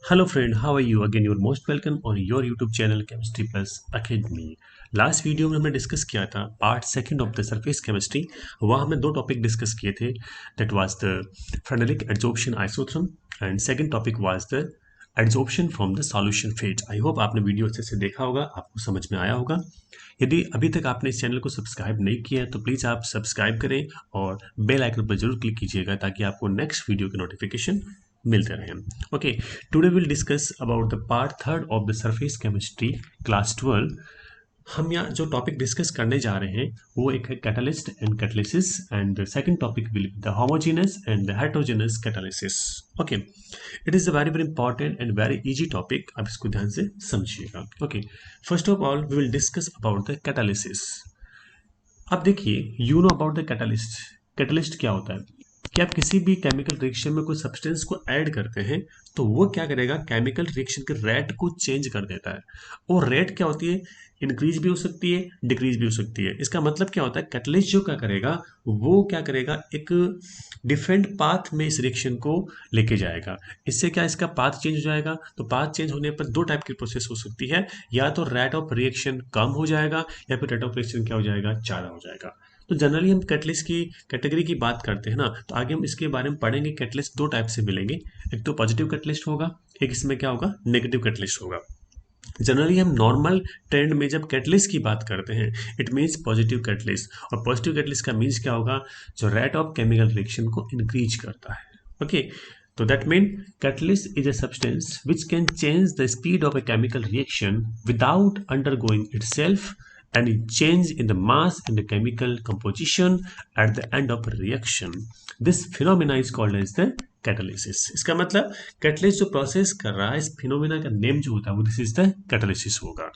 Hello friend, how are you? Again, you're most welcome on your YouTube channel Chemistry Plus Academy. Last video में हमने discuss किया था part second of the surface chemistry. वहाँ हमने दो topic discuss किए थे, that was the Freundlich adsorption isotherm and second topic was the adsorption from the solution phase. I hope आपने वीडियो अच्छे से देखा होगा, आपको समझ में आया होगा। यदि अभी तक आपने इस चैनल को सब्सक्राइब नहीं किया है तो प्लीज़ आप सब्सक्राइब करें और बेल आइकन पर जरूर क्लिक कीजिएगा ताकि आपको नेक्स्ट वीडियो की नोटिफिकेशन मिलते रहें। Okay, today will discuss about the part third of the surface chemistry class 12। हम यहाँ जो टॉपिक डिस्कस करने जा रहे हैं वो एक है catalyst and catalysis and the second topic will be the homogeneous and the heterogeneous catalysis. Okay, it is a very very important and very easy topic, आप इसको ध्यान से समझिएगा। Okay, first of all we will discuss about the catalysis. अब देखिए, you know about the catalyst. Catalyst क्या होता है कि आप किसी भी केमिकल रिएक्शन में कोई सब्सटेंस को ऐड करते हैं तो वो क्या करेगा, केमिकल रिएक्शन के रेट को चेंज कर देता है। और रेट क्या होती है, इंक्रीज भी हो सकती है, डिक्रीज भी हो सकती है। इसका मतलब क्या होता है, कैटलिस्ट जो क्या करेगा, वो क्या करेगा, एक डिफरेंट पाथ में इस रिएक्शन को लेके जाएगा। इससे क्या इसका पाथ चेंज हो जाएगा। तो पाथ चेंज होने पर दो टाइप की प्रोसेस हो सकती है, या तो रेट ऑफ रिएक्शन कम हो जाएगा या फिर रेट ऑफ रिएक्शन क्या हो जाएगा, ज़्यादा हो जाएगा। तो जनरली हम कैटलिस्ट की कैटेगरी की बात करते हैं ना, तो आगे हम इसके बारे में पढ़ेंगे। कैटलिस्ट दो टाइप से मिलेंगे, एक तो पॉजिटिव कैटलिस्ट होगा, एक इसमें क्या होगा, नेगेटिव कैटलिस्ट होगा। जनरली हम नॉर्मल ट्रेंड में जब कैटलिस्ट की बात करते हैं इट मीन्स पॉजिटिव कैटलिस्ट, और पॉजिटिव कैटलिस्ट का मीन्स क्या होगा, जो रेट ऑफ केमिकल रिएक्शन को इंक्रीज करता है। ओके, तो that mean catalyst is a substance which can change the speed of a chemical reaction without undergoing itself any change in the mass and the chemical composition at the end of a reaction. This phenomena is called as the catalysis. इसका मतलब catalyst जो process कर रहा है, इस phenomena का name जो होता है वो दिस इज द कैटालिसिस होगा।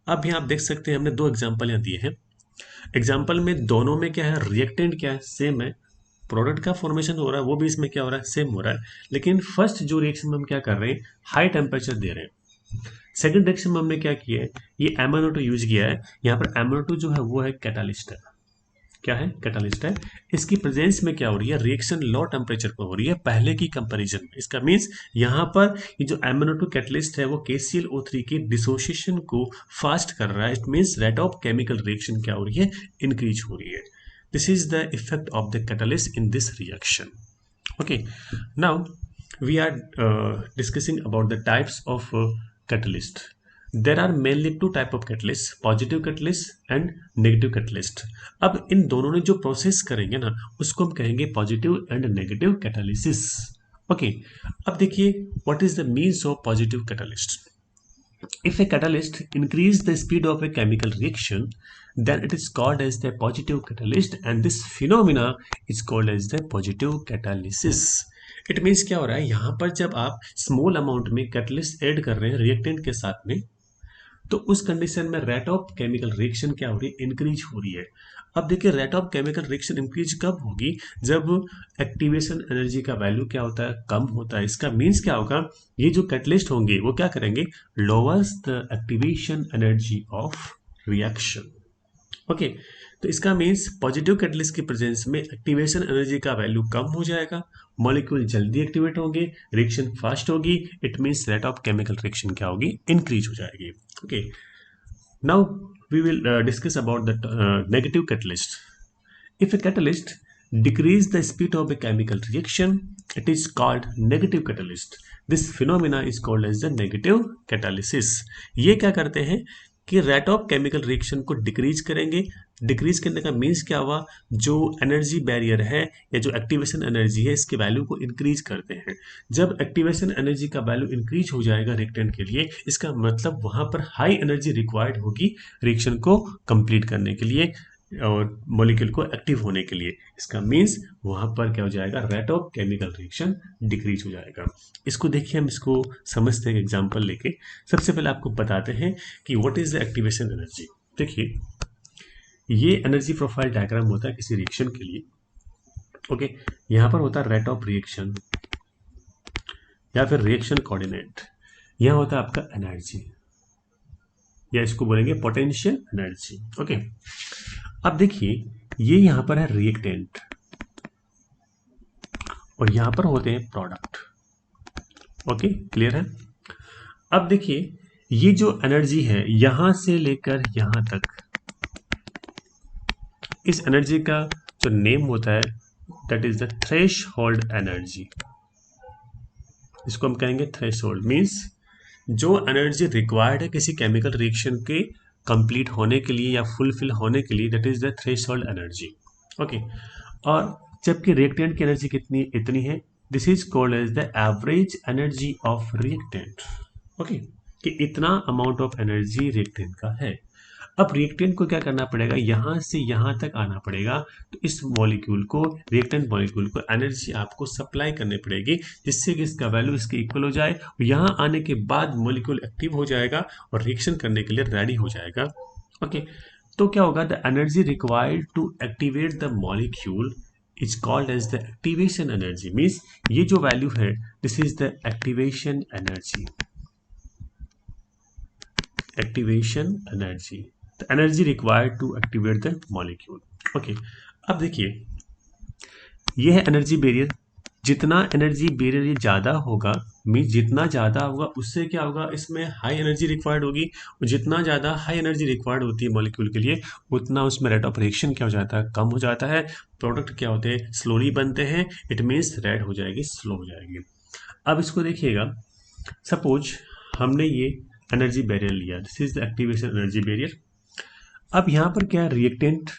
अब यहाँ आप देख सकते हैं, हमने दो एग्जांपल यहाँ दिए हैं। एग्जाम्पल में दोनों में क्या है, रिएक्टेंट क्या है, सेम है। प्रोडक्ट का फॉर्मेशन हो रहा है वो भी इसमें क्या हो रहा है, सेम हो रहा है। लेकिन फर्स्ट जो रिएक्शन में हम क्या कर रहे हैं, हाई टेम्परेचर दे रहे हैं। सेकंड रिएक्शन में हमने क्या किया है, ये MnO2 यूज किया है। यहाँ पर MnO2 जो है वो है कैटालिस्ट है। क्या है, कैटालिस्ट है। इसकी प्रेजेंस में क्या हो रही है, रिएक्शन लो टेम्परेचर पर हो रही है पहले की कंपैरिजन में। इसका मीन्स यहाँ पर ये जो MnO2 कैटलिस्ट है वो KClO3 की डिसोसिएशन को फास्ट कर रहा है। It means rate of chemical reaction क्या हो रही है, इंक्रीज हो रही है। This is the effect of the catalyst in this reaction. Okay, now we are discussing about the types of catalyst. There are mainly two type of catalyst, positive catalyst and negative catalyst. अब इन दोनों ने जो process करेंगे ना उसको हम कहेंगे positive and negative catalysis. Okay, अब देखिए what is the means of positive catalyst. If a catalyst increase the speed of a chemical reaction, then it is called as the positive catalyst and this phenomena is called as the positive catalysis. It means क्या हो रहा है, यहाँ पर जब आप small amount में catalyst add कर रहे हैं रिएक्टेंट के साथ में, तो उस कंडीशन में रेट ऑफ केमिकल रिएक्शन क्या हो रही है, इंक्रीज हो रही है। अब देखिए rate of chemical reaction increase कब होगी, जब एक्टिवेशन एनर्जी का वैल्यू क्या होता है, कम होता है। इसका मीन्स क्या होगा, ये जो कैटलिस्ट होंगे वो क्या करेंगे, lowers the activation energy of reaction. Okay, तो इसका मीन्स पॉजिटिव कैटलिस्ट की प्रेजेंस में एक्टिवेशन एनर्जी का वैल्यू कम हो जाएगा, मॉलिक्यूल जल्दी एक्टिवेट होंगे, रिएक्शन फास्ट होगी। It means rate of chemical reaction क्या होगी, इंक्रीज हो जाएगी। Okay, now we will discuss about the negative catalyst. If a catalyst decrease the speed of a chemical reaction, it is called negative catalyst. This phenomena is called as the negative catalysis. ये क्या करते हैं कि rate of chemical reaction को decrease करेंगे। Decrease करने का means क्या हुआ, जो एनर्जी बैरियर है या जो एक्टिवेशन एनर्जी है इसके वैल्यू को इंक्रीज करते हैं। जब एक्टिवेशन एनर्जी का वैल्यू इंक्रीज हो जाएगा रिएक्टेंट के लिए, इसका मतलब वहां पर हाई एनर्जी रिक्वायर्ड होगी रिएक्शन को कंप्लीट करने के लिए और मॉलिक्यूल को एक्टिव होने के लिए। इसका मीन्स वहां पर क्या हो जाएगा, rate of chemical reaction decrease हो जाएगा। इसको देखिए, हम इसको समझते हैं एग्जांपल लेके। सबसे पहले आपको बताते हैं कि what is the activation energy. देखिए, ये एनर्जी प्रोफाइल डायग्राम होता है किसी रिएक्शन के लिए। ओके, यहाँ पर होता है रेट ऑफ रिएक्शन या फिर रिएक्शन कोऑर्डिनेट। यहाँ होता है आपका एनर्जी, या इसको बोलेंगे पोटेंशियल एनर्जी। ओके, अब देखिए ये यहां पर है रिएक्टेंट और यहां पर होते हैं प्रोडक्ट। ओके, क्लियर है। अब देखिए ये जो एनर्जी है यहां से लेकर यहां तक, इस एनर्जी का जो नेम होता है that is the threshold energy. इसको हम कहेंगे थ्रेशहोल्ड, मींस जो एनर्जी रिक्वायर्ड है किसी केमिकल रिएक्शन के कंप्लीट होने के लिए या फुलफिल होने के लिए, that is the threshold energy. Okay, और जबकि रिएक्टेंट की एनर्जी कितनी इतनी है, this is called as the average energy of reactant. Okay, कि इतना अमाउंट ऑफ एनर्जी रिएक्टेंट का है। अब रिएक्टेंट को क्या करना पड़ेगा, यहां से यहां तक आना पड़ेगा, तो इस मॉलिक्यूल को, रिएक्टेंट मॉलिक्यूल को एनर्जी आपको सप्लाई करनी पड़ेगी जिससे कि इसका वैल्यू इसके इक्वल हो जाए। यहां आने के बाद मॉलिक्यूल एक्टिव हो जाएगा और रिएक्शन करने के लिए रेडी हो जाएगा। ओके, तो क्या होगा, the energy required to activate the molecule is called as the activation energy. Means ये जो वैल्यू है this is the activation energy. Activation energy, the energy required to activate the molecule. Okay, अब देखिए ये है एनर्जी बैरियर। जितना energy barrier ये ज़्यादा होगा, मीन्स जितना ज़्यादा होगा उससे क्या होगा, इसमें हाई एनर्जी रिक्वायर्ड होगी, और जितना ज़्यादा हाई एनर्जी रिक्वायर्ड होती है मॉलिक्यूल के लिए उतना उसमें रेट ऑफ रिएक्शन क्या हो जाता है, कम हो जाता है। प्रोडक्ट क्या होते हैं, स्लोली बनते हैं, इट मीन्स रेड हो जाएगी, स्लो हो जाएगी। अब इसको देखिएगा, सपोज हमने ये एनर्जी बैरियर लिया, this is the activation energy barrier. अब यहां पर क्या है, रिएक्टेंट,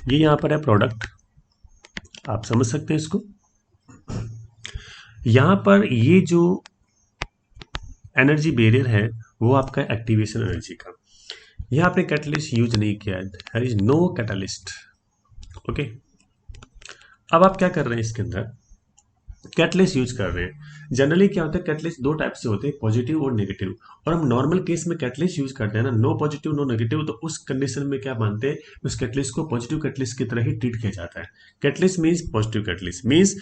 ये यहां पर है प्रोडक्ट, आप समझ सकते हैं इसको। यहां पर ये जो एनर्जी बैरियर है वो आपका एक्टिवेशन एनर्जी का। यहां आपने कैटलिस्ट यूज नहीं किया, there is no catalyst. Okay, अब आप क्या कर रहे हैं, इसके अंदर कैटलिस्ट यूज कर रहे हैं। जनरली क्या होता है, कैटलिस्ट दो टाइप से होते हैं, पॉजिटिव और नेगेटिव। और हम नॉर्मल केस में कैटलिस्ट यूज करते हैं ना, नो पॉजिटिव नो नेगेटिव, तो उस कंडीशन में क्या मानते हैं, उस कैटलिस्ट को पॉजिटिव कैटलिस्ट की तरह ही ट्रीट किया जाता है। Catalyst means positive catalyst, means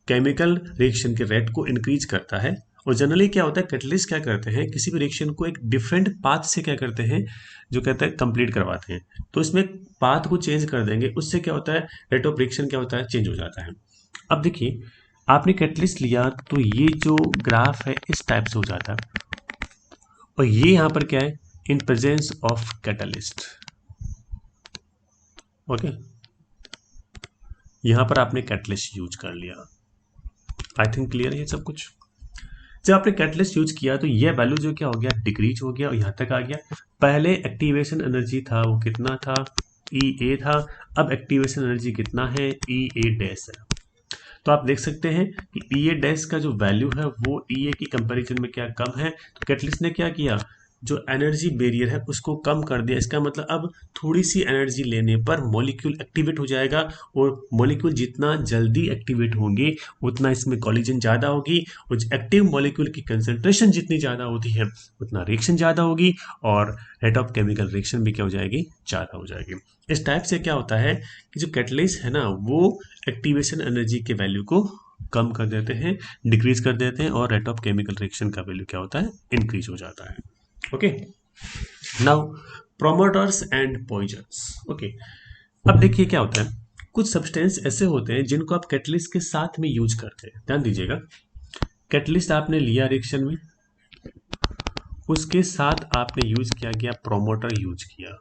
chemical reaction के रेट को इंक्रीज करता है। और जनरली क्या होता है, कैटलिस्ट क्या करते हैं, किसी भी रिएक्शन को एक डिफरेंट पाथ से क्या करते हैं, जो कहते हैं कंप्लीट करवाते हैं। तो इसमें पाथ को चेंज कर देंगे, उससे क्या होता है, रेट ऑफ रिएक्शन क्या होता है, चेंज हो जाता है। अब देखिए आपने कैटलिस्ट लिया तो ये जो ग्राफ है इस टाइप से हो जाता है, और ये यहां पर क्या है, इन प्रेजेंस ऑफ कैटलिस्ट। ओके, यहां पर आपने कैटलिस्ट यूज कर लिया। आई थिंक क्लियर है ये सब कुछ। जब आपने कैटलिस्ट यूज किया तो ये वैल्यू जो क्या हो गया, डिक्रीज हो गया और यहां तक आ गया। पहले एक्टिवेशन एनर्जी था वो कितना था, ई ए था, अब एक्टिवेशन एनर्जी कितना है, ई ए डैश है। तो आप देख सकते हैं कि ई ए डैश का जो वैल्यू है वो ई ए की कंपैरिजन में क्या कम है। तो कैटलिस्ट ने क्या किया, जो एनर्जी बैरियर है उसको कम कर दिया। इसका मतलब अब थोड़ी सी एनर्जी लेने पर मॉलिक्यूल एक्टिवेट हो जाएगा, और मॉलिक्यूल जितना जल्दी एक्टिवेट होंगे उतना इसमें कॉलिजन ज़्यादा होगी, और एक्टिव मॉलिक्यूल की कंसंट्रेशन जितनी ज़्यादा होती है उतना रिएक्शन ज़्यादा होगी, और रेट ऑफ केमिकल रिएक्शन भी क्या हो जाएगी, ज़्यादा हो जाएगी। इस टाइप से क्या होता है कि जो कैटलिस्ट है ना वो एक्टिवेशन एनर्जी के वैल्यू को कम कर देते हैं, डिक्रीज कर देते हैं, और रेट ऑफ केमिकल रिएक्शन का वैल्यू क्या होता है, इंक्रीज हो जाता है। Okay, now promoters and poisons. Okay, अब देखिए क्या होता है, कुछ सब्सटेंस ऐसे होते हैं जिनको आप कैटलिस्ट के साथ में यूज करते हैं। ध्यान दीजिएगा, कैटलिस्ट आपने लिया रिएक्शन में, उसके साथ आपने यूज किया गया प्रोमोटर यूज किया।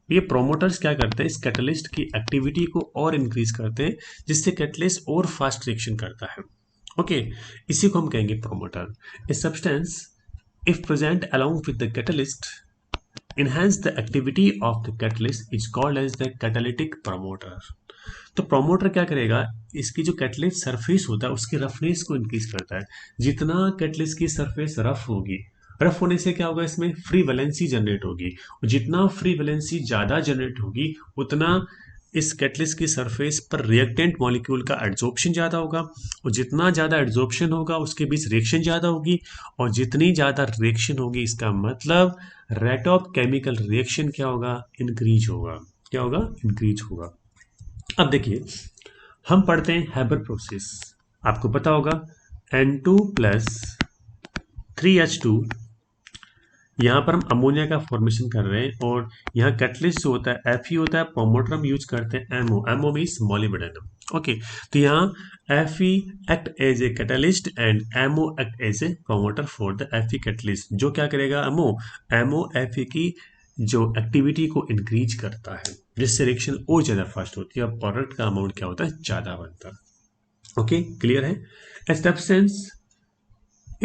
ये प्रोमोटर्स क्या करते हैं, इस कैटलिस्ट की एक्टिविटी को और इंक्रीज करते हैं जिससे कैटलिस्ट और फास्ट रिएक्शन करता है। ओके, इसी को हम कहेंगे promoter. A substance if present along with the catalyst enhance the activity of the catalyst is called as the catalytic promoter। तो प्रोमोटर क्या करेगा, इसकी जो कैटलिस्ट सरफेस होता है उसकी रफनेस को इंक्रीज करता है। जितना कैटलिस्ट की सरफेस रफ होगी, रफ होने से क्या होगा, इसमें फ्री वैलेंसी जनरेट होगी, और जितना फ्री वैलेंसी ज़्यादा जनरेट होगी उतना इस कैटलिस्ट की सरफेस पर रिएक्टेंट मॉलिक्यूल का एड्जॉर्प्शन ज़्यादा होगा, और जितना ज़्यादा एड्जॉर्प्शन होगा उसके बीच रिएक्शन ज़्यादा होगी, और जितनी ज़्यादा रिएक्शन होगी इसका मतलब रेट ऑफ केमिकल रिएक्शन क्या होगा, इंक्रीज होगा। क्या होगा, इंक्रीज होगा। अब देखिए हम पढ़ते हैं हैबर प्रोसेस, आपको पता होगा N2 प्लस 3H2, यहाँ पर हम अमोनिया का फॉर्मेशन कर रहे हैं, और यहाँ कैटलिस्ट जो होता है Fe होता है, प्रोमोटर हम यूज करते हैं MO, MO means molybdenum. Okay, तो यहाँ Fe act as a catalyst and MO act as a promoter for the Fe catalyst. जो क्या करेगा MO Fe की जो एक्टिविटी को इंक्रीज करता है, जिससे रिएक्शन और ज़्यादा फास्ट होती है और प्रोडक्ट का अमाउंट क्या होता है, ज़्यादा बनता है। ओके, क्लियर है। A substance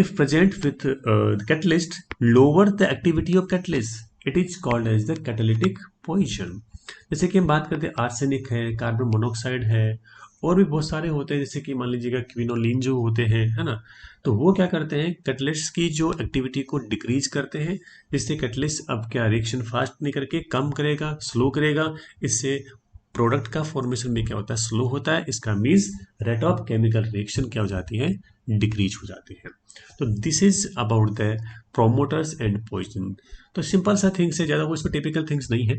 if present with the catalyst lower the activity of catalyst, it is called as the catalytic position। जैसे कि हम बात करते हैं आर्सेनिक है, कार्बन मोनोऑक्साइड है, और भी बहुत सारे होते हैं, जैसे कि मान लीजिएगा क्विनोलिन जो होते हैं, है ना। तो वो क्या करते हैं, कैटलिस्ट की जो एक्टिविटी को डिक्रीज करते हैं, जिससे कैटलिस्ट अब क्या रिएक्शन फास्ट नहीं करके कम करेगा, स्लो करेगा। इससे प्रोडक्ट का फॉर्मेशन भी क्या होता है, स्लो होता है। इसका means rate of chemical reaction क्या हो जाती है, डिक्रीज हो जाती है। तो this is about the promoters and poison. तो सिंपल सा थिंग्स है, ज़्यादा वो इसमें टिपिकल थिंग्स नहीं है।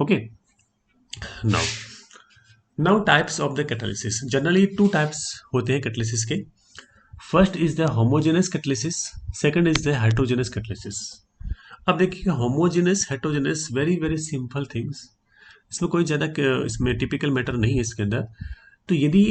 Okay, now types of the catalysis. Generally two types होते हैं कैटालिसिस के। First is the homogeneous catalysis, second is the heterogeneous catalysis. अब देखिए homogeneous heterogeneous, very very simple things, इसमें कोई ज़्यादा इसमें टिपिकल मैटर नहीं है इसके अंदर। तो यदि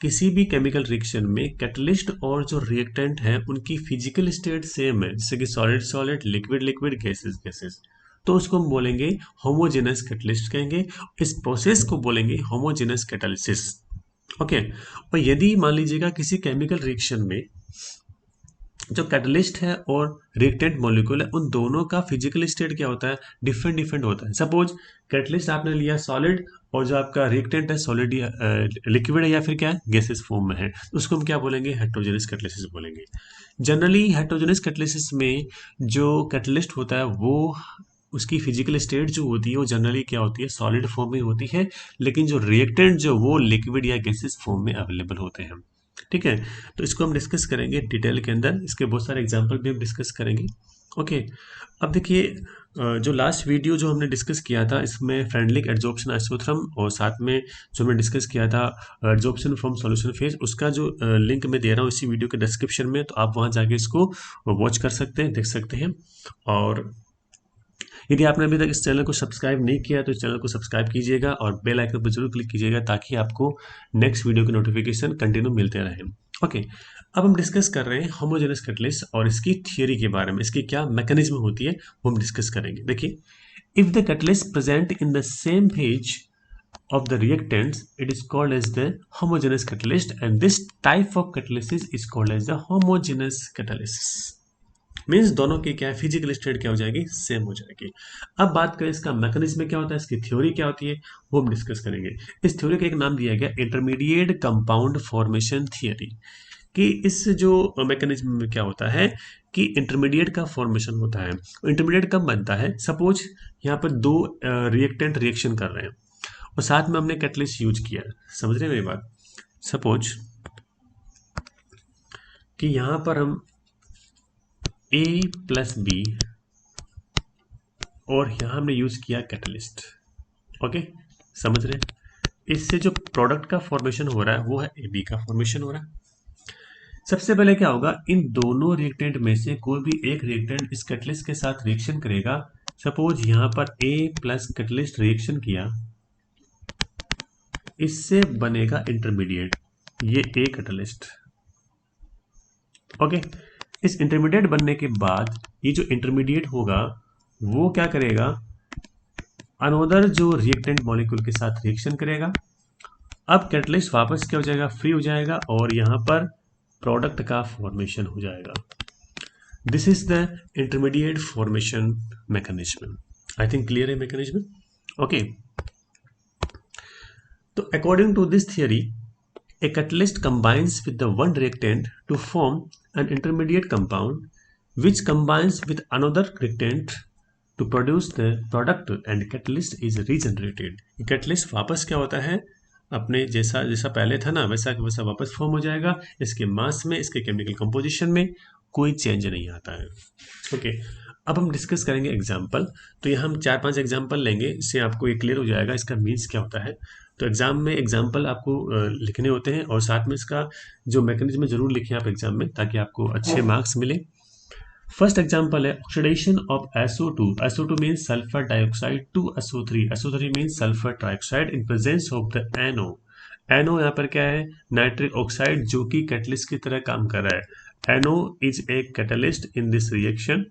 किसी भी केमिकल रिएक्शन में कैटलिस्ट और जो रिएक्टेंट है उनकी फिजिकल स्टेट सेम है, जैसे कि solid solid, liquid liquid, gases gases, तो उसको हम बोलेंगे होमोजेनस कैटलिस्ट कहेंगे। इस प्रोसेस को बोलेंगे होमोजेनस कैटालिसिस। ओके, और यदि मान लीजिएगा किसी केमिकल रिएक्शन में जो कैटलिस्ट है और रिएक्टेंट मॉलिक्यूल है, उन दोनों का फिजिकल स्टेट क्या होता है, डिफरेंट डिफरेंट होता है। सपोज कैटलिस्ट आपने लिया सॉलिड और जो आपका रिएक्टेंट है सॉलिड या लिक्विड है या फिर क्या है, गैसेस फॉर्म में है, तो उसको हम क्या बोलेंगे, हेटेरोजेनस कैटालिसिस बोलेंगे। जनरली हेटेरोजेनस कैटालिसिस में जो कैटलिस्ट होता है वो उसकी फिजिकल स्टेट जो होती है वो जनरली क्या होती है, सॉलिड फॉर्म में होती है, लेकिन जो रिएक्टेंट जो वो लिक्विड या गैसेस फॉर्म में अवेलेबल होते हैं। ठीक है, तो इसको हम डिस्कस करेंगे डिटेल के अंदर, इसके बहुत सारे एग्जांपल भी हम डिस्कस करेंगे। ओके, अब देखिए जो लास्ट वीडियो जो हमने डिस्कस किया था इसमें फ्रेंडलिक एड्जॉर्प्शन आइसोथर्म और साथ में जो हमने डिस्कस किया था एड्जॉर्प्शन फ्रॉम सॉल्यूशन फेज, उसका जो लिंक मैं दे रहा हूँ इसी वीडियो के डिस्क्रिप्शन में, तो आप वहाँ जाके इसको वॉच कर सकते हैं, देख सकते हैं। और यदि आपने अभी तक इस चैनल को सब्सक्राइब नहीं किया तो इस चैनल को सब्सक्राइब कीजिएगा और बेल आइकन पर जरूर क्लिक कीजिएगा ताकि आपको नेक्स्ट वीडियो की नोटिफिकेशन कंटिन्यू मिलते रहे। ओके, अब हम डिस्कस कर रहे हैं होमोजेनस कैटलिस्ट और इसकी थियोरी के बारे में, इसकी क्या मैकेनिज्म होती है वो हम डिस्कस करेंगे। देखिए, if the catalyst present in the same phase of the reactants, it is called as the homogeneous catalyst, and this type of catalysis is called as the homogeneous catalysis। Means दोनों की क्या है, physical state क्या हो जाएगी, same हो जाएगी। अब बात करें इसका मैकेनिज्म क्या होता है, इसकी थ्योरी क्या होती है, वो हम डिस्कस करेंगे। इस थ्योरी का एक नाम दिया गया इंटरमीडिएट कंपाउंड फॉर्मेशन थ्योरी, कि इस जो मैकेनिज्म में क्या होता है कि इंटरमीडिएट का फॉर्मेशन होता है। इंटरमीडिएट कब बनता है, सपोज यहाँ पर दो रिएक्टेंट रिएक्शन कर रहे हैं और साथ में हमने कैटलिस्ट यूज किया, समझ रहे हैं मेरी बात। सपोज कि यहाँ पर हम A प्लस बी और यहाँ हमने यूज किया कैटलिस्ट। ओके, समझ रहे हैं। इससे जो प्रोडक्ट का फॉर्मेशन हो रहा है वो है AB का फॉर्मेशन हो रहा है। सबसे पहले क्या होगा, इन दोनों रिएक्टेंट में से कोई भी एक रिएक्टेंट इस कैटलिस्ट के साथ रिएक्शन करेगा। सपोज यहाँ पर A प्लस कैटलिस्ट रिएक्शन किया, इससे बनेगा इंटरमीडिएट, ये A कैटलिस्ट। ओके, इस इंटरमीडिएट बनने के बाद ये जो इंटरमीडिएट होगा वो क्या करेगा, अनोदर जो रिएक्टेंट मॉलिक्यूल के साथ रिएक्शन करेगा। अब कैटलिस्ट वापस क्या हो जाएगा, फ्री हो जाएगा और यहाँ पर प्रोडक्ट का फॉर्मेशन हो जाएगा। This is the intermediate formation mechanism. I think clear है मैकेनिज्म। ओके, तो according to this theory a catalyst combines with the one reactant to form an intermediate compound which combines with another reactant to produce the product and catalyst is regenerated। catalyst वापस क्या होता है, अपने जैसा जैसा पहले था ना वैसा वैसा वापस फॉर्म हो जाएगा। इसके मास में, इसके केमिकल कंपोजिशन में कोई चेंज नहीं आता है। ओके, अब हम डिस्कस करेंगे एग्जाम्पल। तो यहाँ हम 4-5 एग्जाम्पल लेंगे, इससे आपको ये क्लियर हो जाएगा इसका मीन्स क्या होता है। तो एग्जाम में एग्जाम्पल आपको लिखने होते हैं और साथ में इसका जो मैकेनिज्म जरूर लिखें आप एग्जाम में ताकि आपको अच्छे मार्क्स मिले। फर्स्ट एग्जाम्पल है oxidation of SO2। SO2 means sulphur dioxide to SO3। SO3 means sulphur trioxide in presence of the NO। NO यहाँ पर क्या है, नाइट्रिक ऑक्साइड, जो कि कैटलिस्ट की तरह काम कर रहा है। NO is a catalyst in this reaction.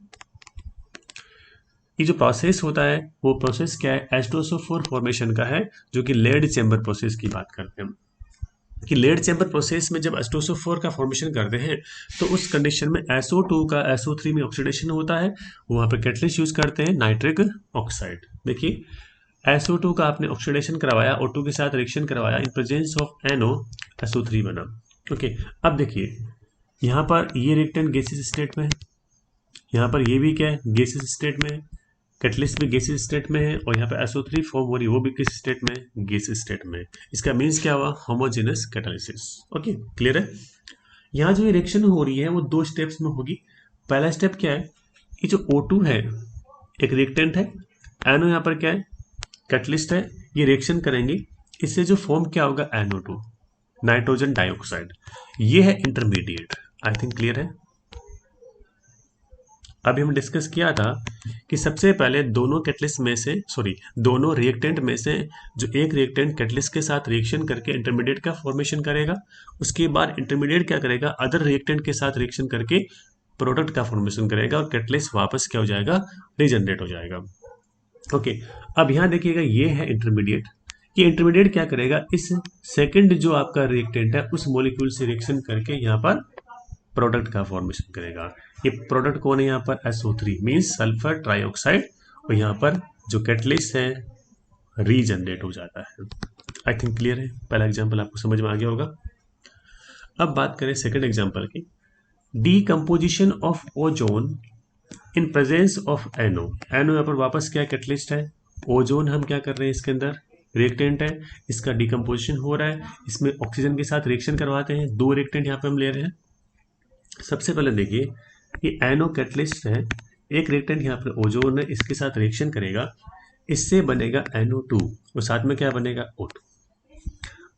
ये जो प्रोसेस होता है वो प्रोसेस क्या है, H2SO4 फॉर्मेशन का है, जो कि लेड चैम्बर प्रोसेस की बात करते हैं। कि लेड चैम्बर प्रोसेस में जब H2SO4 का फॉर्मेशन करते हैं तो उस कंडीशन में SO2 का SO3 में ऑक्सीडेशन होता है, वहां पर कैटलिस्ट यूज करते हैं नाइट्रिक ऑक्साइड। देखिए SO2 का आपने ऑक्सीडेशन करवाया, O2 के साथ रिएक्शन करवाया, इन प्रेजेंस ऑफ NO SO3 बना। ओके, अब देखिए यहाँ पर ये रिएक्टेंट गैसियस स्टेट में है, यहाँ पर ये भी क्या है, गैसियस स्टेट में है, कैटलिस्ट भी गैसियस स्टेट में है, और यहाँ पे SO3 फॉर्म हो रही है वो भी किस स्टेट में, गैसियस स्टेट में। इसका मीन्स क्या हुआ, होमोजेनस कैटालिसिस। ओके, क्लियर है। यहाँ जो रिएक्शन हो रही है वो दो स्टेप्स में होगी। पहला स्टेप क्या है, ये जो O2 है एक रिएक्टेंट है, NO यहाँ पर क्या है, कैटलिस्ट है, ये रिएक्शन करेंगे, इससे जो फॉर्म क्या होगा, NO2 नाइट्रोजन डाइऑक्साइड, ये है इंटरमीडिएट। आई थिंक क्लियर है। अभी हम डिस्कस किया था कि सबसे पहले दोनों कैटलिस्ट में से, सॉरी, दोनों रिएक्टेंट में से जो एक रिएक्टेंट कैटलिस्ट के साथ रिएक्शन करके इंटरमीडिएट का फॉर्मेशन करेगा, उसके बाद इंटरमीडिएट क्या करेगा, अदर रिएक्टेंट के साथ रिएक्शन करके प्रोडक्ट का फॉर्मेशन करेगा, और कैटलिस्ट वापस क्या हो जाएगा, रीजनरेट हो जाएगा। ओके, अब यहाँ देखिएगा ये है इंटरमीडिएट। ये इंटरमीडिएट क्या करेगा, इस सेकंड जो आपका रिएक्टेंट है उस मॉलिक्यूल से रिएक्शन करके यहाँ पर प्रोडक्ट का फॉर्मेशन करेगा। ये प्रोडक्ट कौन है यहाँ पर, SO3 मीन्स सल्फर ट्राइऑक्साइड, और यहाँ पर जो कैटलिस्ट है रीजनरेट हो जाता है। आई थिंक क्लियर है, पहला एग्जांपल आपको समझ में आ गया होगा। अब बात करें सेकंड एग्जांपल की, decomposition of ozone in presence of NO। NO यहाँ पर वापस क्या कैटलिस्ट है, ओजोन हम क्या कर रहे हैं, इसके अंदर रिएक्टेंट है, इसका डीकम्पोजिशन हो रहा है, इसमें ऑक्सीजन के साथ रिएक्शन करवाते हैं, दो रिएक्टेंट यहाँ पे हम ले रहे हैं। सबसे पहले देखिए ये NO कैटलिस्ट है, एक रिएक्टेंट यहाँ पर ओजोन है, इसके साथ रिएक्शन करेगा, इससे बनेगा NO2 और साथ में क्या बनेगा, O2।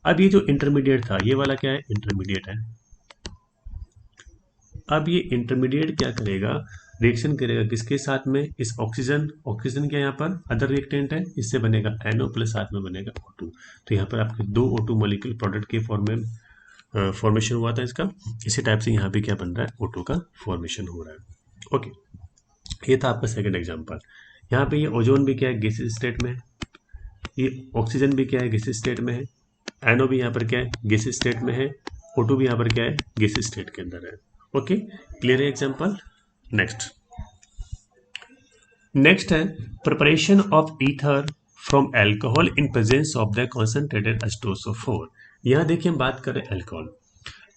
अब ये जो इंटरमीडिएट था ये वाला क्या है, इंटरमीडिएट है। अब ये इंटरमीडिएट क्या करेगा, रिएक्शन करेगा किसके साथ में, इस ऑक्सीजन, ऑक्सीजन क्या यहाँ पर अदर रिएक्टेंट है, इससे बनेगा NO प्लस साथ में बनेगा O2। तो यहाँ पर आपके दो O2 मॉलिक्यूल प्रोडक्ट के फॉर्म में फॉर्मेशन हुआ था इसका। इसी टाइप से यहाँ पे क्या बन रहा है, O2 का फॉर्मेशन हो रहा है। ओके, ये था आपका सेकंड एग्जांपल। यहाँ पे ये ओजोन भी क्या है, गैसियस स्टेट में है, ये ऑक्सीजन भी क्या है, गैसियस स्टेट में है, NO भी यहाँ पर क्या है, गैसियस स्टेट में है, O2 भी यहाँ पर क्या है, गैसियस स्टेट के अंदर है। ओके, क्लियर है एग्जांपल। नेक्स्ट है preparation of ether from alcohol in presence of the concentrated H2SO4। यहाँ देखिए हम बात कर रहे हैं एल्कोहल,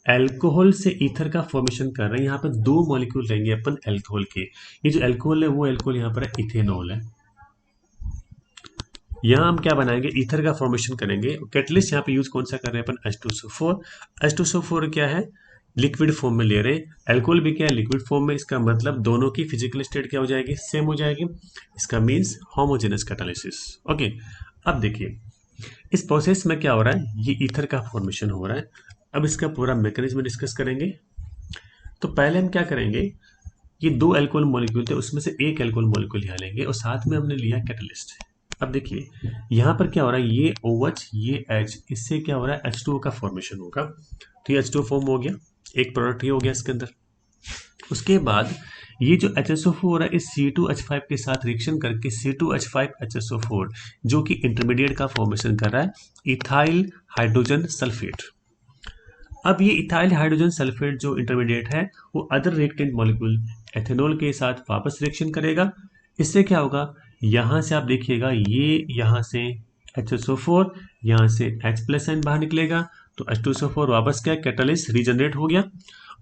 एल्कोहल से ईथर का फॉर्मेशन कर रहे हैं। यहाँ पर दो मॉलिक्यूल लेंगे अपन एल्कोहल के, ये जो एल्कोहल है वो एल्कोहल यहाँ पर है इथेनॉल है। यहाँ हम क्या बनाएंगे, ईथर का फॉर्मेशन करेंगे। कैटलिस्ट यहाँ पे यूज कौन सा कर रहे हैं अपन, H2SO4। H2SO4 क्या है, लिक्विड फॉर्म में ले रहे हैं, एल्कोहल भी क्या है, लिक्विड फॉर्म में। इसका मतलब दोनों की फिजिकल स्टेट क्या हो जाएगी, सेम हो जाएगी। इसका मीन्स होमोजेनस कैटालिसिस। ओके, अब देखिए इस प्रोसेस में क्या हो रहा है, ये ईथर का फॉर्मेशन हो रहा है। अब इसका पूरा मैकेनिज्म डिस्कस करेंगे। तो पहले हम क्या करेंगे, ये दो एल्कोहल मॉलिक्यूल थे, उसमें से एक एल्कोहल मॉलिक्यूल यहाँ लेंगे और साथ में हमने लिया कैटलिस्ट। अब देखिए यहाँ पर क्या हो रहा है, ये OH ये H, इससे क्या हो रहा है, H2O का फॉर्मेशन होगा। तो ये H2O फॉर्म हो गया, एक प्रोडक्ट ही हो गया इसके अंदर। उसके बाद ये जो HSO4 हो रहा है इस C2H5 के साथ रिएक्शन करके C2H5HSO4 जो कि इंटरमीडिएट का फॉर्मेशन कर रहा है इथाइल हाइड्रोजन सल्फेट। अब ये इथाइल हाइड्रोजन सल्फेट जो इंटरमीडिएट है वो अदर रिएक्टेंट मॉलिक्यूल एथेनॉल के साथ वापस रिएक्शन करेगा। इससे क्या होगा, यहाँ से आप देखिएगा ये यहाँ से HSO4, यहाँ से H+N बाहर निकलेगा, तो H2SO4 वापस क्या कैटलिस्ट रीजनरेट हो गया,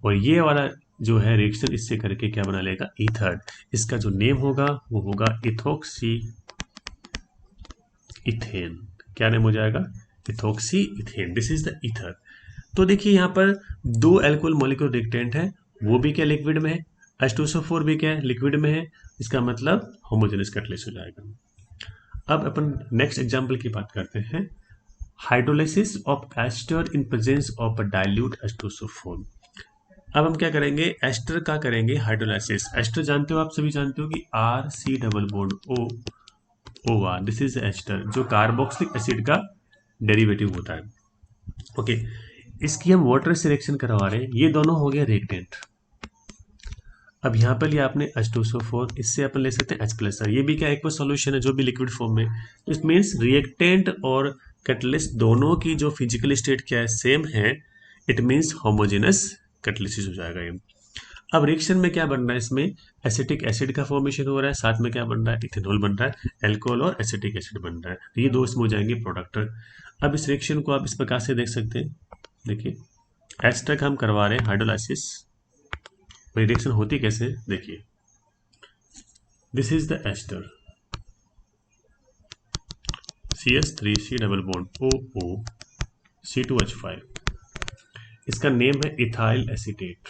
और ये वाला जो है रिएक्शन इससे करके क्या बना लेगा, ईथर। इसका जो नेम होगा वो होगा इथोक्सी इथेन। क्या नेम हो जाएगा, ethoxy ethane. This is the ether. तो देखिए यहाँ पर दो एल्कोहल मॉलिक्यूल रिएक्टेंट है, वो भी क्या लिक्विड में है, H2SO4 भी क्या है लिक्विड में है, इसका मतलब होमोजेनस कैटलिस्ट हो जाएगा। अब अपन नेक्स्ट एग्जांपल की बात करते हैं, hydrolysis of ester in presence of dilute H2SO4। अब हम क्या करेंगे, एस्टर का करेंगे हाइड्रोलाइसिस। एस्टर जानते हो, आप सभी जानते हो कि RC double bond O OR, this is ester, जो कार्बोक्सिलिक एसिड का डेरिवेटिव होता है। ओके, इसकी हम वाटर से रिएक्शन करवा रहे हैं, ये दोनों हो गया रिएक्टेंट। अब यहाँ पर लिया आपने H2SO4, इससे अपन ले सकते हैं H+, ये भी क्या एक सॉल्यूशन है जो भी लिक्विड फॉर्म में। तो इट मीन्स रिएक्टेंट और कैटलिस्ट दोनों की जो फिजिकल स्टेट क्या है, सेम है। इट मीन्स होमोजेनस कैटलिसिस हो जाएगा ये। अब रिएक्शन में क्या बन रहा है, इसमें एसिटिक एसिड का फॉर्मेशन हो रहा है, साथ में क्या बन रहा है, इथेनॉल बन रहा है, अल्कोहल और एसिटिक एसिड बन रहा है। तो ये दो इसमें हो जाएंगे प्रोडक्ट। अब इस रिएक्शन को आप इस प्रकार से देख सकते हैं, देखिए एच तक हम करवा रहे हैं हाइड्रोलाइसिस। रिएक्शन होती कैसे, देखिए this is the ester CH3C double bond OO C2H5, इसका नेम है ethyl acetate.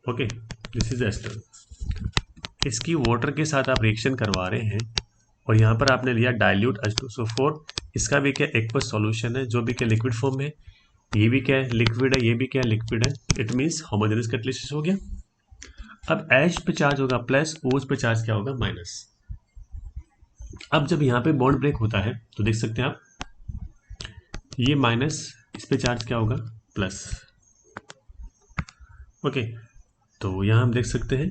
Okay, this is ester. इसकी वाटर के साथ आप रिएक्शन करवा रहे हैं और यहाँ पर आपने लिया डाइल्यूट H2SO4, इसका भी क्या एक्वस सॉल्यूशन है, जो भी क्या लिक्विड फॉर्म में, ये भी क्या है लिक्विड है, ये भी क्या लिक्विड है। इट मीन्स होमोजेनस कैटलिसिस हो गया। अब H पे चार्ज होगा प्लस, O पे चार्ज क्या होगा माइनस। अब जब यहाँ पे बॉन्ड ब्रेक होता है तो देख सकते हैं आप, ये माइनस, इस पे चार्ज क्या होगा प्लस। ओके, तो यहाँ हम देख सकते हैं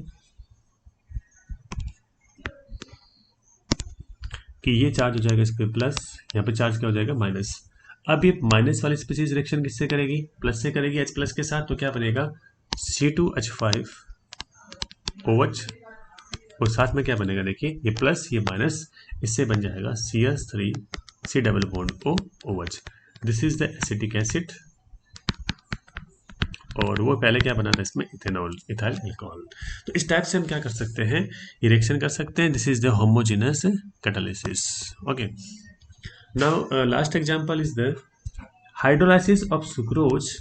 कि ये चार्ज हो जाएगा इस पे प्लस, यहाँ पे चार्ज क्या हो जाएगा माइनस। अब ये माइनस वाली स्पीसीज रिएक्शन किससे करेगी, प्लस से करेगी H+ के साथ, तो क्या बनेगा C2H5OH, और साथ में क्या बनेगा, देखिए ये प्लस ये माइनस, इससे बन जाएगा CH3C double bond OH। This is the acetic acid, और वो पहले क्या बना था इसमें, इथेनॉल, इथाइल अल्कोहल। तो इस टाइप से हम क्या कर सकते हैं, ये रिएक्शन कर सकते हैं। This is the homogeneous catalysis. Okay, now last example is the hydrolysis of sucrose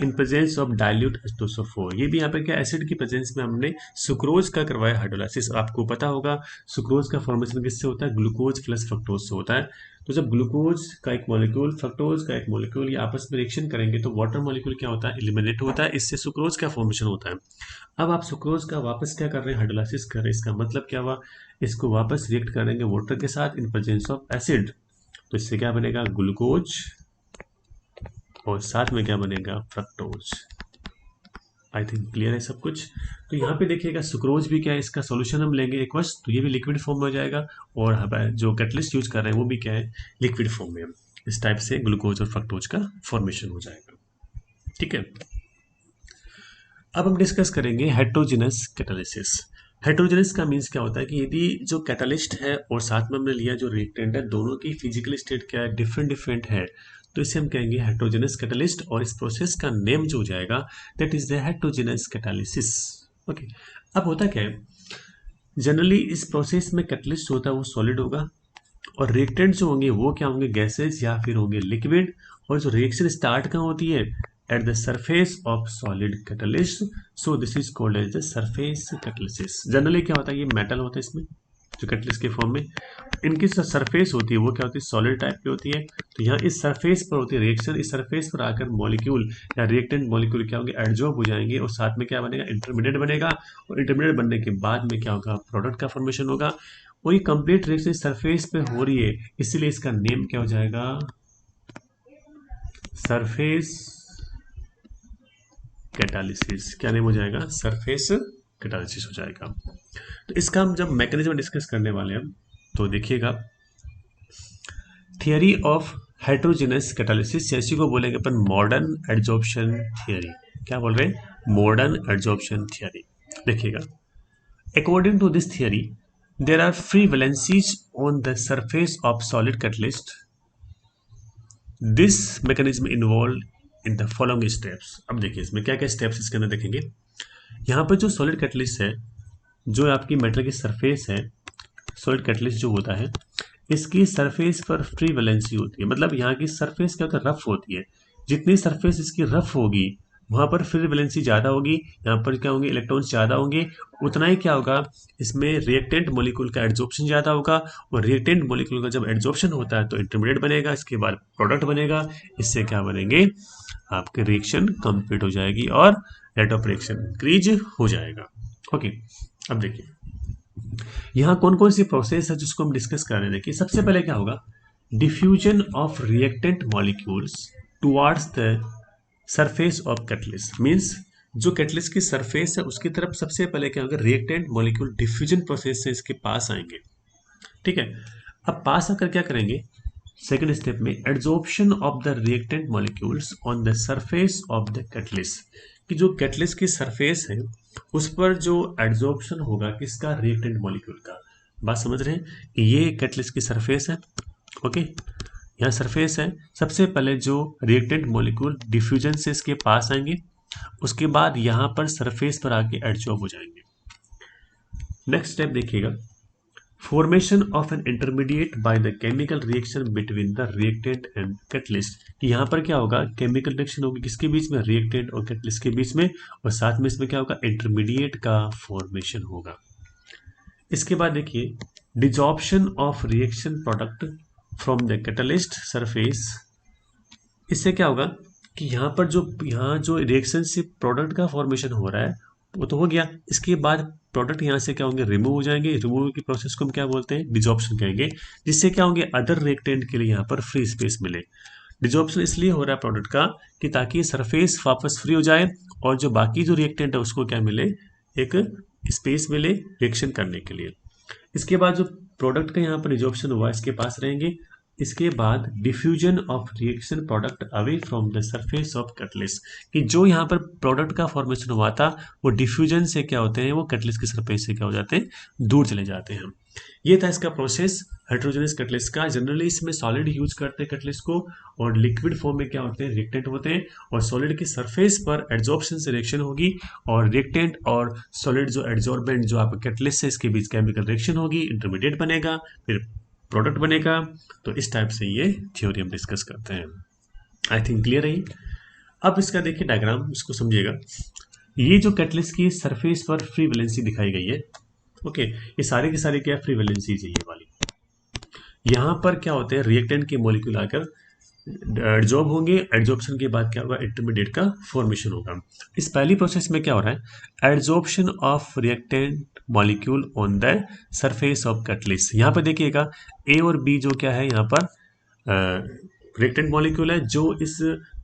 in presence of dilute H2SO4। ये भी यहाँ पे क्या एसिड की प्रेजेंस में हमने सुक्रोज का करवाया हाइड्रोलाइसिस। आपको पता होगा सुक्रोज का फॉर्मेशन किससे होता है, ग्लूकोज प्लस फ्रक्टोज से होता है। तो जब ग्लूकोज का एक मॉलिक्यूल, फ्रक्टोज का एक मॉलिक्यूल, ये आपस में रिएक्शन करेंगे तो वाटर मॉलिक्यूल क्या होता है, एलिमिनेट होता है, इससे सुक्रोज का फॉर्मेशन होता है। अब आप सुक्रोज का वापस क्या कर रहे हैं, हाइड्रोलाइसिस कर रहे हैं। इसका मतलब क्या हुआ, इसको वापस रिएक्ट करेंगे वाटर के साथ इन प्रेजेंस ऑफ एसिड, तो इससे क्या बनेगा ग्लूकोज, और साथ में क्या बनेगा फ्रक्टोज। आई थिंक क्लियर है सब कुछ। तो यहाँ पे देखिएगा सुक्रोज भी क्या है, इसका सॉल्यूशन हम लेंगे एक्वस, तो ये भी लिक्विड फॉर्म में हो जाएगा, और हम जो कैटलिस्ट यूज कर रहे हैं वो भी क्या है लिक्विड फॉर्म में। इस टाइप से ग्लूकोज और फ्रक्टोज का फॉर्मेशन हो जाएगा। ठीक है, अब हम डिस्कस करेंगे हेट्रोजेनस कैटालिसिस। हेट्रोजेनस का मीन्स क्या होता है कि यदि जो कैटालिस्ट है और साथ में हमने लिया जो रिएक्टेंट है, दोनों की फिजिकल स्टेट क्या है, डिफरेंट डिफरेंट है, तो इसे हम कहेंगे हेट्रोजेनस कैटालिस्ट, और इस प्रोसेस का नेम जो हो जाएगा that is the heterogeneous catalysis. Okay, अब होता क्या है, जनरली इस प्रोसेस में कैटालिस्ट होता है वो सॉलिड होगा, और रिएक्टेंट जो होंगे वो क्या होंगे, गैसेज या फिर होंगे लिक्विड, और जो रिएक्शन स्टार्ट कहाँ होती है, at the surface of solid catalyst. So this is called as the surface catalysis. Generally क्या होता है, ये मेटल होता है इसमें जो कैटलिस्ट के फॉर्म में, इनकी जो सरफेस होती है वो क्या होती है, सॉलिड टाइप की होती है। तो यहाँ इस सरफेस पर होती है रिएक्शन, इस सरफेस पर आकर मॉलिक्यूल या रिएक्टेंट मॉलिक्यूल क्या होंगे, एडजॉर्ब हो जाएंगे, और साथ में क्या बनेगा, इंटरमीडिएट बनेगा, और इंटरमीडिएट बनने के बाद में क्या होगा, प्रोडक्ट का फॉर्मेशन होगा। और ये कंप्लीट रिएक्शन सरफेस पे हो रही है, इसीलिए इसका नेम क्या हो जाएगा, सरफेस कैटालिसिस। क्या नेम हो जाएगा, सरफेस कैटालिसिस हो जाएगा। तो इसका हम जब मैकेनिज्म डिस्कस करने वाले हैं, तो देखिएगा थियरी ऑफ हेट्रोजेनस कैटालिसिस, इसी को बोलेंगे अपन मॉडर्न एडजॉर्प्शन थियरी। क्या बोल रहे हैं, मॉडर्न एडजॉर्प्शन थियरी। देखिएगा, according to this theory there are free valencies on the surface of solid catalyst. This mechanism involved in the following steps. अब देखिए इसमें क्या क्या स्टेप्स इसके अंदर देखेंगे। यहाँ पर जो सॉलिड कैटलिस्ट है, जो आपकी मेटल की सरफेस है, सॉलिड कैटलिस्ट जो होता है, इसकी सरफेस पर फ्री वैलेंसी होती है। मतलब यहाँ की सरफेस क्या होता है, रफ होती है। जितनी सरफेस इसकी रफ होगी वहाँ पर फ्री वैलेंसी ज़्यादा होगी, यहाँ पर क्या होंगे, इलेक्ट्रॉन्स ज़्यादा होंगे, उतना ही क्या होगा, इसमें रिएक्टेंट मॉलिक्यूल का एड्जॉर्प्शन ज़्यादा होगा, और रिएक्टेंट मॉलिक्यूल का जब एड्जॉर्प्शन होता है तो इंटरमीडिएट बनेगा, इसके बाद प्रोडक्ट बनेगा, इससे क्या बनेंगे, आपके रिएक्शन कंप्लीट हो जाएगी और रेट ऑफ रिएक्शन इंक्रीज हो जाएगा। ओके, अब देखिए यहाँ कौन कौन सी प्रोसेस है जिसको हम डिस्कस कर रहे हैं। देखिए सबसे पहले क्या होगा, diffusion of reactant molecules towards the surface of catalyst means जो कैटलिस्ट की सरफेस है उसकी तरफ सबसे पहले क्या होगा, रिएक्टेंट मॉलिक्यूल डिफ्यूजन प्रोसेस से इसके पास आएंगे। ठीक है, अब पास आकर क्या करेंगे, सेकेंड स्टेप में adsorption of the reactant molecules on the surface of the catalyst, कि जो कैटलिस्ट की सरफेस है उस पर जो एड्जॉर्प्शन होगा किसका, रिएक्टेंट मॉलिक्यूल का। बात समझ रहे हैं, ये कैटलिस्ट की सरफेस है। ओके, यहाँ सरफेस है, सबसे पहले जो रिएक्टेंट मॉलिक्यूल डिफ्यूजन से इसके पास आएंगे, उसके बाद यहाँ पर सरफेस पर आके एडजॉर्ब हो जाएंगे। नेक्स्ट स्टेप देखिएगा, formation of an intermediate by the chemical reaction between the reactant and catalyst, कि यहाँ पर क्या होगा, केमिकल रिएक्शन होगी किसके बीच में, रिएक्टेंट और कैटलिस्ट के बीच में, और साथ में इसमें क्या होगा, इंटरमीडिएट का फॉर्मेशन होगा। इसके बाद देखिए, desorption of reaction product from the catalyst surface, इससे क्या होगा कि यहाँ जो रिएक्शन से प्रोडक्ट का फॉर्मेशन हो रहा है वो तो हो गया, इसके बाद प्रोडक्ट यहाँ से क्या होंगे, रिमूव हो जाएंगे। रिमूव की प्रोसेस को हम क्या बोलते हैं, डिजॉर्प्शन कहेंगे, जिससे क्या होंगे, अदर रिएक्टेंट के लिए यहाँ पर फ्री स्पेस मिले। डिजॉर्प्शन इसलिए हो रहा है प्रोडक्ट का कि ताकि सरफेस वापस फ्री हो जाए और जो बाकी जो रिएक्टेंट है उसको क्या मिले, एक स्पेस मिले रिएक्शन करने के लिए। इसके बाद जो प्रोडक्ट का यहाँ पर डिजॉर्प्शन हुआ इसके पास रहेंगे। इसके बाद diffusion of reaction product away from the surface of catalyst, कि जो यहाँ पर प्रोडक्ट का फॉर्मेशन हुआ था वो डिफ्यूजन से क्या होते हैं, वो कैटलिस्ट की सरफेस से क्या हो जाते हैं, दूर चले जाते हैं। ये था इसका प्रोसेस हेट्रोजेनस कैटलिस्ट का। जनरली इसमें सॉलिड यूज करते हैं कैटलिस्ट को, और लिक्विड फॉर्म में क्या होते हैं, रिएक्टेंट होते हैं, और सॉलिड की सरफेस पर एड्जॉर्प्शन से रिएक्शन होगी, और रिएक्टेंट और सॉलिड जो एड्जॉर्बेंट जो आपका कैटलिस्ट है इसके बीच केमिकल रिएक्शन होगी, इंटरमीडिएट बनेगा, फिर प्रोडक्ट बनेगा। तो इस टाइप से ये थ्योरी हम डिस्कस करते हैं। आई थिंक क्लियर है। अब इसका देखिए डायग्राम, इसको समझिएगा। ये जो कैटलिस्ट की सरफेस पर फ्री वैलेंसी दिखाई गई है, ओके, ये सारे के सारे क्या फ्री वैलेंसी है ये वाली। यहाँ पर क्या होते हैं, रिएक्टेंट के मॉलिक्यूल आकर एडजॉर्ब होंगे, एडजॉर्प्शन के बाद क्या होगा, इंटरमीडिएट का फॉर्मेशन होगा। इस पहली प्रोसेस में क्या हो रहा है, adsorption of reactant molecule on the surface of catalyst. यहाँ पर देखिएगा ए और बी जो क्या है, यहाँ पर रिएक्टेंट मॉलिक्यूल है जो इस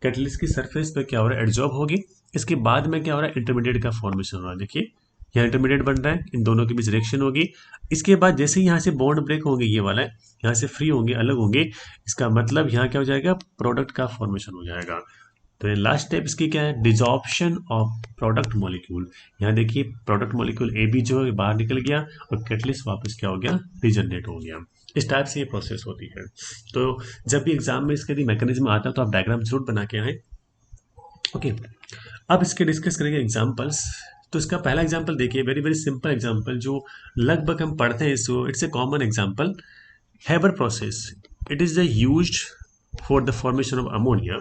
कैटलिस्ट की सरफेस पर क्या हो रहा है, एडजॉर्ब होगी। इसके बाद में क्या हो रहा है, इंटरमीडिएट का फॉर्मेशन हो रहा है। देखिए यहाँ इंटरमीडिएट बन रहा है, इन दोनों के बीच रिएक्शन होगी। इसके बाद जैसे ही यहाँ से बॉन्ड ब्रेक होंगे, ये वाला है, यहाँ से फ्री होंगे, अलग होंगे, इसका मतलब यहाँ क्या हो जाएगा, प्रोडक्ट का फॉर्मेशन हो जाएगा। तो लास्ट स्टेप इसकी क्या है, डिजॉर्प्शन ऑफ प्रोडक्ट मॉलिक्यूल। यहाँ देखिए प्रोडक्ट मॉलिक्यूल ए बी जो है बाहर निकल गया और कैटलिस्ट वापस क्या हो गया, रीजनरेट हो गया। इस टाइप से ये प्रोसेस होती है। तो जब भी एग्जाम में इसका यदि मैकेनिज्म आता है तो आप डायग्राम जरूर बना के आए। ओके, अब इसके डिस्कस करेंगे एग्जाम्पल्स। तो इसका पहला एग्जाम्पल देखिए, वेरी वेरी सिंपल एग्जाम्पल जो लगभग हम पढ़ते हैं इसको, it's a common example, Haber process. It is the used for the formation of ammonia.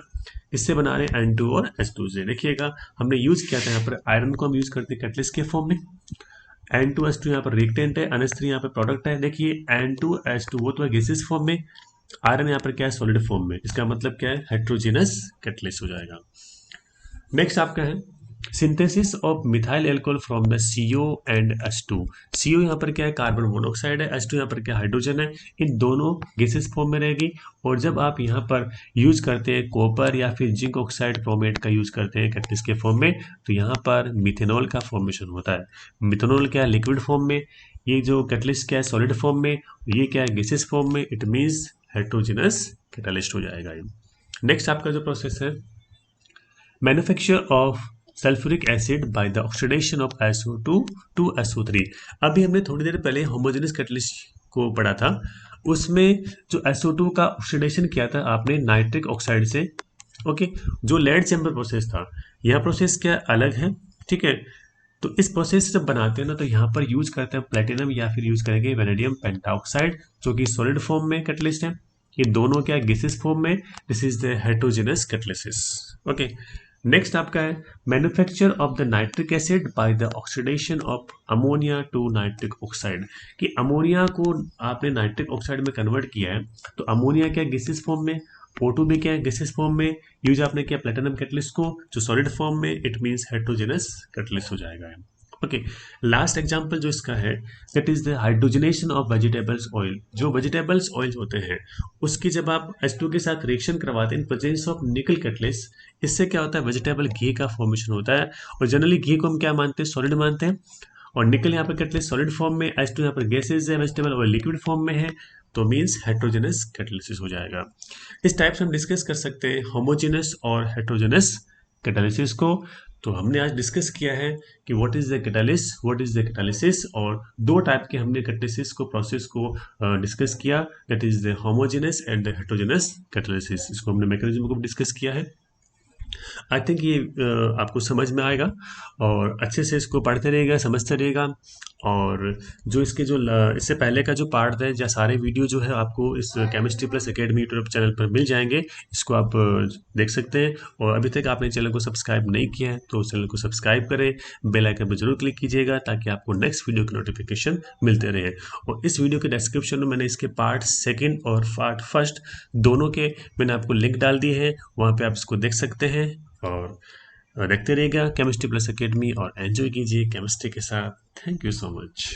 इससे बना रहे हैं N2 और H2 से। देखिएगा हमने यूज किया था यहाँ पर आयरन को हम यूज करते हैं कैटलिस्ट के फॉर्म में, N2H2 यहाँ पर रिएक्टेंट है, NH3 यहाँ पर प्रोडक्ट है। देखिए N2H2 वो तो है गैसेस फॉर्म में, आयरन यहाँ पर क्या है, सॉलिड फॉर्म में। इसका मतलब क्या है, हेट्रोजेनस कैटलिस्ट हो जाएगा। नेक्स्ट आपका है synthesis of methyl alcohol from the CO and H2। CO यहाँ पर क्या है, कार्बन मोनोऑक्साइड है, H2 यहाँ पर क्या हाइड्रोजन है, इन दोनों गैसेस फॉर्म में रहेगी। और जब आप यहाँ पर यूज करते हैं कॉपर या फिर जिंक ऑक्साइड क्रोमेट का यूज करते हैं कैटलिस्ट के फॉर्म में, तो यहाँ पर मिथेनॉल का फॉर्मेशन होता है। मिथेनॉल क्या है, लिक्विड फॉर्म में, ये जो कैटलिस्ट क्या है, सॉलिड फॉर्म में, ये क्या है, गैसेस फॉर्म में। इट मीन्स हेट्रोजेनस कैटलिस्ट हो जाएगा। नेक्स्ट आपका जो प्रोसेस है, manufacture of sulphuric acid by the oxidation of SO2 to SO3। अभी हमने थोड़ी देर पहले होमोजेनस कैटलिस्ट को पढ़ा था, उसमें जो SO2 का ऑक्सीडेशन किया था आपने नाइट्रिक ऑक्साइड से। ओके, जो लेड चैम्बर प्रोसेस था, यह प्रोसेस क्या अलग है, ठीक है। तो इस प्रोसेस जब बनाते हैं ना, तो यहाँ पर यूज करते हैं प्लेटिनम या फिर यूज करेंगे वेनेडियम पेंटाऑक्साइड, जो कि सॉलिड फॉर्म में कैटलिस्ट है। ये दोनों क्या गैसेस फॉर्म में, this is the heterogeneous catalysis. Okay, next आपका है manufacture of the nitric acid by the oxidation of ammonia to nitric oxide. कि अमोनिया को आपने नाइट्रिक ऑक्साइड में कन्वर्ट किया है, तो अमोनिया क्या गैसेस फॉर्म में, O2 भी क्या है गैसेस फॉर्म में, यूज आपने किया प्लेटिनम कैटलिस्ट को जो सॉलिड फॉर्म में, इट मींस हेट्रोजेनस कैटलिस्ट हो जाएगा। ओके, लास्ट एग्जांपल जो इसका है that is the hydrogenation of vegetables oil. जो वेजिटेबल्स ऑयल होते हैं उसकी जब आप H2 के साथ रिएक्शन करवाते हैं इन प्रेजेंस ऑफ निकल कैटलिस्ट, इससे क्या होता है वेजिटेबल घी का फॉर्मेशन होता है। और जनरली घी को हम क्या मानते हैं, सॉलिड मानते हैं, और निकल यहाँ पर कैटलिस्ट सॉलिड फॉर्म में, H2 यहाँ पर गैसेज है, वेजिटेबल ऑयल लिक्विड फॉर्म में है, तो मीन्स हेट्रोजेनस कैटालिसिस हो जाएगा। इस टाइप से हम डिस्कस कर सकते हैं होमोजेनस और हेट्रोजेनस कैटालिसिस को। तो हमने आज डिस्कस किया है कि what is the catalyst, what is the catalysis, और दो टाइप के हमने कैटालिसिस को प्रोसेस को डिस्कस किया, that is the homogeneous and the heterogeneous catalysis. इसको हमने मैकेनिज्म को डिस्कस किया है। आई थिंक ये आपको समझ में आएगा और अच्छे से इसको पढ़ते रहिएगा, समझते रहिएगा। और जो इसके जो इससे पहले का जो पार्ट है या सारे वीडियो जो है आपको इस chemistry plus academy YouTube channel पर मिल जाएंगे, इसको आप देख सकते हैं। और अभी तक आपने चैनल को सब्सक्राइब नहीं किया है तो चैनल को सब्सक्राइब करें, बेल आइकन पर जरूर क्लिक कीजिएगा ताकि आपको नेक्स्ट वीडियो की नोटिफिकेशन मिलते रहे। और इस वीडियो के डिस्क्रिप्शन में मैंने इसके पार्ट सेकेंड और पार्ट फर्स्ट दोनों के मैंने आपको लिंक डाल दिए हैं, वहाँ पे आप इसको देख सकते हैं। और देखते रहिएगा केमिस्ट्री प्लस एकेडमी और एंजॉय कीजिए केमिस्ट्री के साथ। Thank you so much.